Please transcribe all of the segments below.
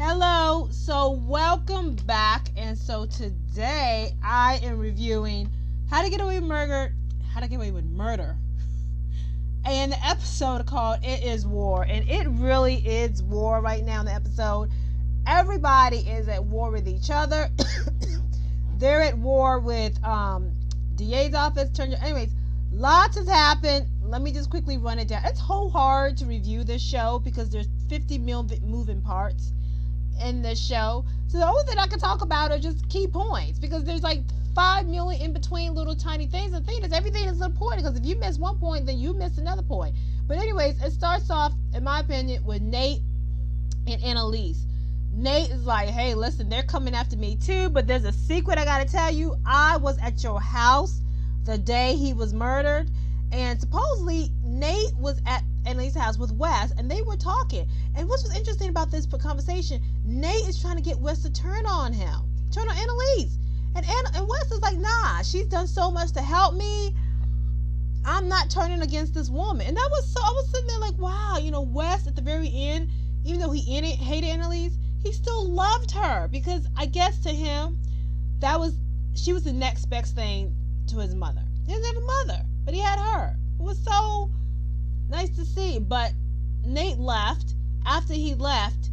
Hello, so welcome back. And so today I am reviewing How to Get Away with Murder. How to Get Away with Murder. And the episode called It Is War. And it really is war right now in the episode. Everybody is at war with each other. They're at war with DA's office. Anyways, lots has happened. Let me just quickly run it down. It's so hard to review this show because there's 50 million moving parts in this show. So the only thing I can talk about are just key points because there's like 5 million in between little tiny things. The thing is, everything is important because if you miss one point, then you miss another point. But anyways, it starts off, in my opinion, with Nate and Annalise. Nate is like, hey, listen, they're coming after me too, but there's a secret I gotta tell you. I was at your house the day he was murdered, and supposedly Nate was at Annalise's house with Wes, and they were talking. And what was interesting about this conversation, Nate is trying to get Wes to turn on Annalise. And Wes is like, nah, she's done so much to help me. I'm not turning against this woman. And I was sitting there like, wow, Wes at the very end, even though he hated Annalise, he still loved her because I guess to him, she was the next best thing to his mother. He didn't have a mother, but he had her. It was so nice to see. But Nate left. After he left,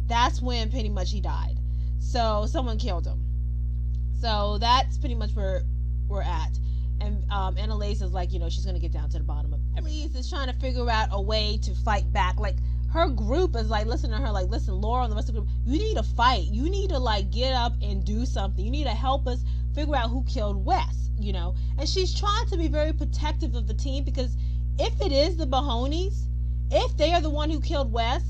that's when pretty much he died. So someone killed him. So that's pretty much where we're at. And Annalise is like, she's going to get down to the bottom of it. Annalise is trying to figure out a way to fight back. Like, her group is like, listen to her, like, listen, Laurel and the rest of the group, you need to fight. You need to, like, get up and do something. You need to help us figure out who killed Wes, And she's trying to be very protective of the team because if it is the Mahonies, if they are the one who killed Wes,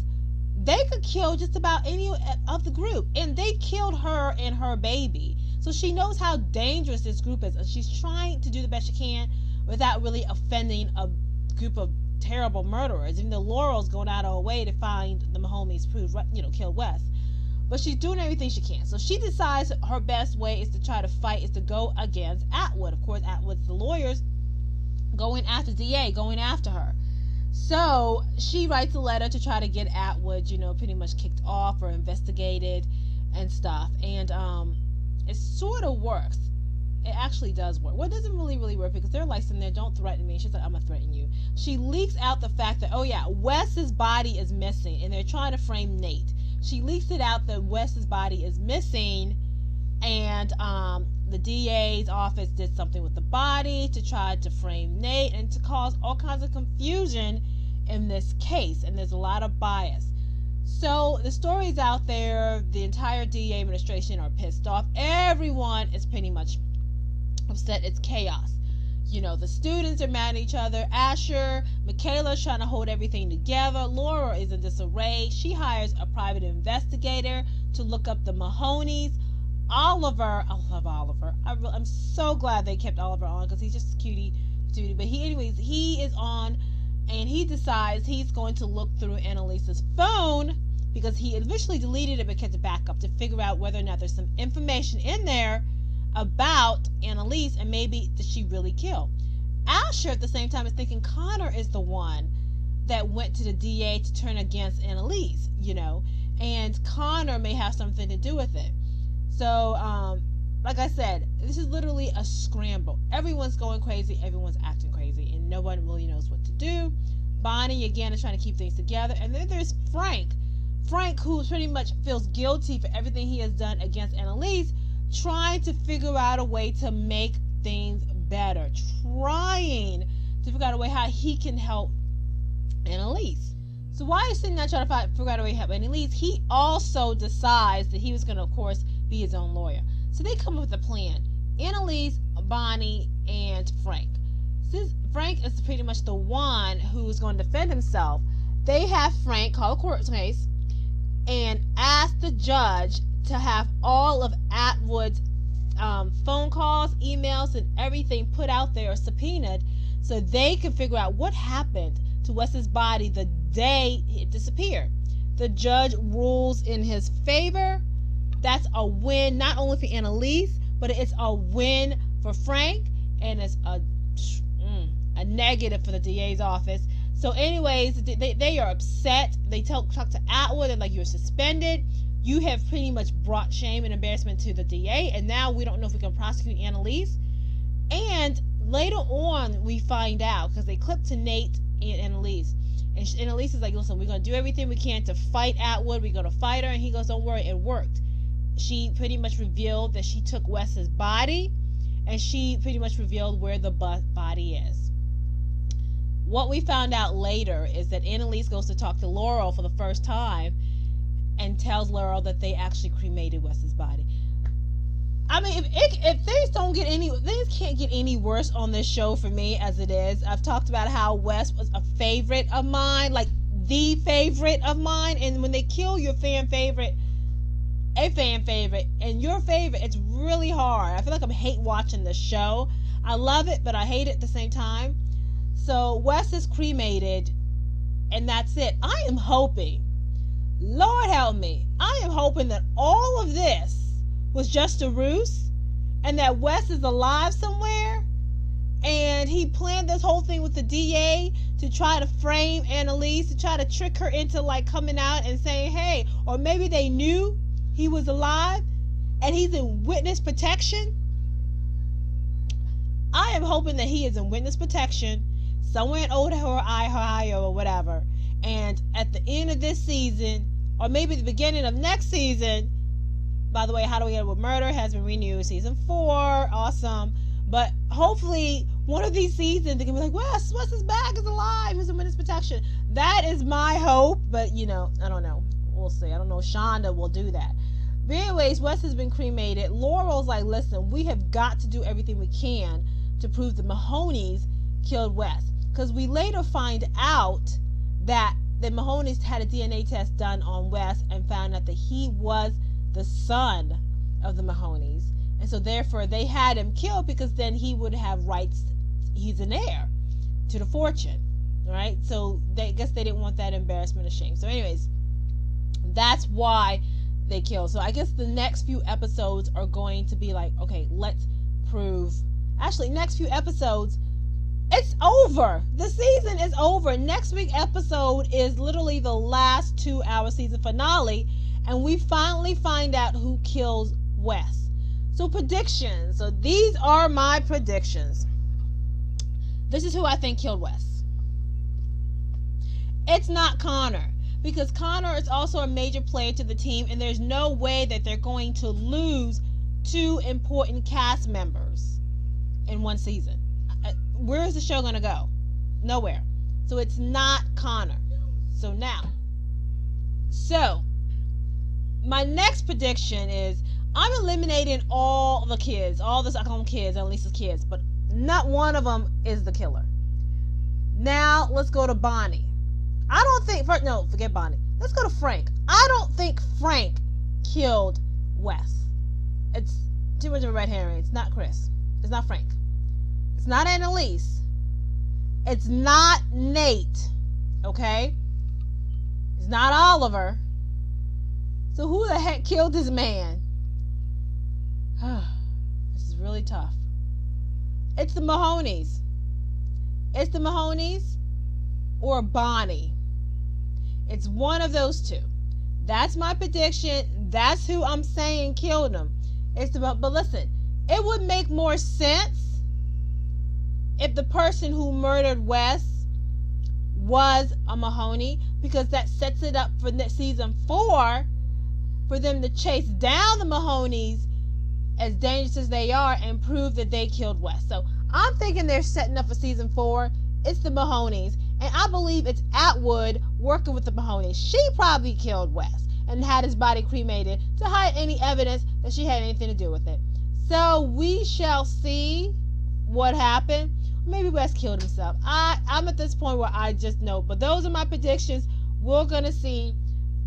they could kill just about any of the group. And they killed her and her baby. So she knows how dangerous this group is. And she's trying to do the best she can without really offending a group of terrible murderers. Even though Laurel's going out of her way to find the Mahonies who killed Wes. But she's doing everything she can. So she decides her best way is to try to fight, is to go against Atwood. Of course, Atwood's the lawyers going after DA, going after her. So she writes a letter to try to get Atwood, pretty much kicked off or investigated and stuff. And it sort of works. It actually does work. Well, it doesn't really work because they're like sitting there, don't threaten me. She's like, I'm going to threaten you. She leaks out the fact that, oh yeah, Wes's body is missing and they're trying to frame Nate. She leaks it out that Wes's body is missing and the DA's office did something with the body to try to frame Nate and to cause all kinds of confusion in this case. And there's a lot of bias. So the story's out there. The entire DA administration are pissed off. Everyone is pretty much upset. It's chaos. The students are mad at each other. Asher, Michaela's trying to hold everything together. Laura is in disarray. She hires a private investigator to look up the Mahonies. Oliver, I love Oliver. I'm so glad they kept Oliver on because he's just a cutie. But he is on and he decides he's going to look through Annalise's phone because he initially deleted it but kept it back up to figure out whether or not there's some information in there about Annalise and maybe did she really kill. Asher at the same time is thinking Connor is the one that went to the DA to turn against Annalise, and Connor may have something to do with it. So, like I said, this is literally a scramble. Everyone's going crazy, everyone's acting crazy, and no one really knows what to do. Bonnie, again, is trying to keep things together. And then there's Frank. Frank, who pretty much feels guilty for everything he has done against Annalise, trying to figure out a way to make things better. Trying to figure out a way how he can help Annalise. So while he's sitting there trying to figure out a way to help Annalise, he also decides that he was going to, of course, be his own lawyer. So they come up with a plan. Annalise, Bonnie, and Frank. Since Frank is pretty much the one who's going to defend himself, they have Frank call a court case and ask the judge to have all of Atwood's phone calls, emails, and everything put out there or subpoenaed so they can figure out what happened to Wes's body the day it disappeared. The judge rules in his favor. That's a win not only for Annalise, but it's a win for Frank, and it's a negative for the DA's office. So anyways, they are upset. They talk to Atwood and like, you're suspended. you have pretty much brought shame and embarrassment to the DA, and now we don't know if we can prosecute Annalise. And later on, we find out, because they clip to Nate and Annalise. And Annalise is like, listen, we're going to do everything we can to fight Atwood. We're going to fight her. And he goes, don't worry, it worked. She pretty much revealed that she took Wes's body, and she pretty much revealed where the body is. What we found out later is that Annalise goes to talk to Laurel for the first time and tells Laurel that they actually cremated Wes's body. I mean, if things can't get any worse on this show for me as it is. I've talked about how Wes was a favorite of mine, like the favorite of mine, and when they kill your fan favorite, and your favorite, it's really hard. I feel like I'm hate watching the show. I love it, but I hate it at the same time. So Wes is cremated, and that's it. I am hoping, Lord help me, I am hoping that all of this was just a ruse, and that Wes is alive somewhere, and he planned this whole thing with the DA to try to frame Annalise, to try to trick her into like coming out and saying, hey, or maybe they knew he was alive and he's in witness protection. I am hoping that he is in witness protection somewhere in Ohio or whatever, and at the end of this season, or maybe the beginning of next season. By the way, How Do We Get Away with Murder has been renewed, season 4, awesome. But hopefully, one of these seasons, they can be like, Wes is back, is alive, he's in witness protection. That is my hope, but, I don't know. We'll see. I don't know if Shonda will do that. But anyways, Wes has been cremated. Laurel's like, listen, we have got to do everything we can to prove the Mahonies killed Wes. Because we later find out that the Mahonies had a DNA test done on Wes and found out that he was the son of the Mahonies, and so therefore they had him killed because then he would have rights. He's an heir to the fortune, right? So I guess they didn't want that embarrassment or shame. So anyways, that's why they killed. So I guess the next few episodes are going to be like, okay, let's prove. Actually, next few episodes, it's over. The season is over. Next week's episode is literally the last 2-hour season finale. And we finally find out who kills Wes. So predictions. So these are my predictions. This is who I think killed Wes. It's not Connor. Because Connor is also a major player to the team. And there's no way that they're going to lose 2 important cast members in one season. Where is the show going to go? Nowhere. So it's not Connor. So my next prediction is I'm eliminating all the kids, all the Stockholm kids, and Lisa's kids, but not one of them is the killer. Now let's go to Bonnie. Forget Bonnie. Let's go to Frank. I don't think Frank killed Wes. It's too much of a red herring. It's not Chris. It's not Frank. It's not Annalise. It's not Nate. Okay? It's not Oliver. So who the heck killed this man? This is really tough. It's the Mahonies. It's the Mahonies or Bonnie. It's one of those two. That's my prediction. That's who I'm saying killed him. But listen, it would make more sense if the person who murdered Wes was a Mahoney, because that sets it up for season 4 for them to chase down the Mahonies, as dangerous as they are, and prove that they killed Wes. So I'm thinking they're setting up for season 4. It's the Mahonies, and I believe it's Atwood working with the Mahonies. She probably killed Wes and had his body cremated to hide any evidence that she had anything to do with it. So we shall see what happened. Maybe Wes killed himself. I'm at this point where I just know. But those are my predictions. We're going to see.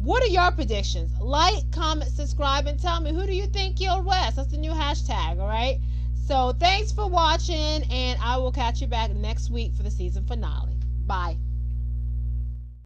What are your predictions? Like, comment, subscribe, and tell me, who do you think killed Wes? That's the new hashtag, all right? So thanks for watching, and I will catch you back next week for the season finale. Bye.